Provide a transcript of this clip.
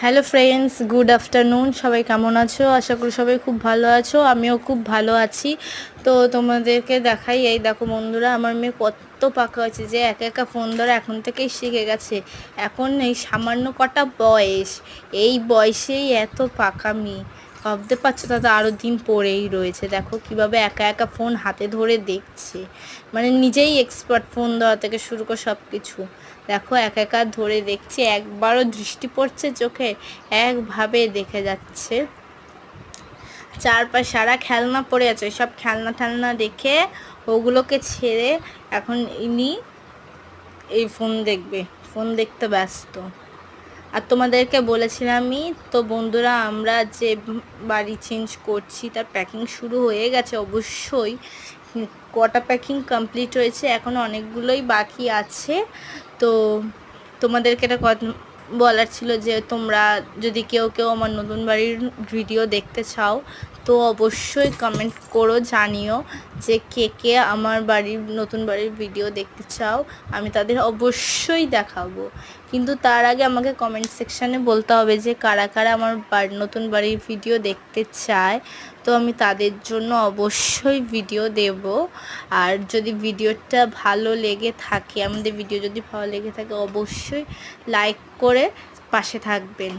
Hello friends, good afternoon. সবাই কেমন আছো? আশা করি সবাই খুব ভালো আছো। আমিও খুব ভালো আছি। তো তোমাদেরকে দেখাই, এই দেখো বন্ধুরা, আমার মেয়ে কত পাকা হয়েছে যে একা একা ফোন ধরা এখন থেকেই শিখে গেছে। এখন এই সামান্য কটা বয়স, এই বয়সেই এত পাকামি ভাবতে পারছো? তাতে আরও দিন পরেই রয়েছে। দেখো কিভাবে একা একা ফোন হাতে ধরে দেখছে, মানে নিজেই এক্সপার্ট ফোন ধরা থেকে শুরু করে সব কিছু। দেখো একা একা ধরে দেখছি, একবারও দৃষ্টি পড়ছে চোখে, একভাবে দেখে যাচ্ছে। চারপাশে সারা খেলনা পড়ে আছে, সব খেলনা টেলনা দেখে ওগুলোকে ছেড়ে এখন ইনি এই ফোন দেখবে, ফোন দেখতে ব্যস্ত। আর তোমাদেরকে বলেছিলামই তো বন্ধুরা, আমরা যে বাড়ি চেঞ্জ করছি তার প্যাকিং শুরু হয়ে গেছে অবশ্যই। কটা প্যাকিং কমপ্লিট হয়েছে, এখন অনেকগুলোই বাকি আছে। তো তোমাদেরকে এটা বলার ছিল যে তোমরা যদি কেউ আমার নতুন বাড়ির ভিডিও দেখতে চাও তো অবশ্যই কমেন্ট করো, জানিও যে কে আমার বাড়ির নতুন বাড়ির ভিডিও দেখতে চাও। আমি তাদের অবশ্যই দেখাবো, কিন্তু তার আগে আমাকে কমেন্ট সেকশানে বলতে হবে যে কারা কারা আমার নতুন বাড়ির ভিডিও দেখতে চায়। তো আমি তাদের জন্য অবশ্যই ভিডিও দেব। আর যদি ভিডিওটা ভালো লেগে থাকে, আমাদের ভিডিও যদি ভালো লেগে থাকে, অবশ্যই লাইক করে পাশে থাকবেন।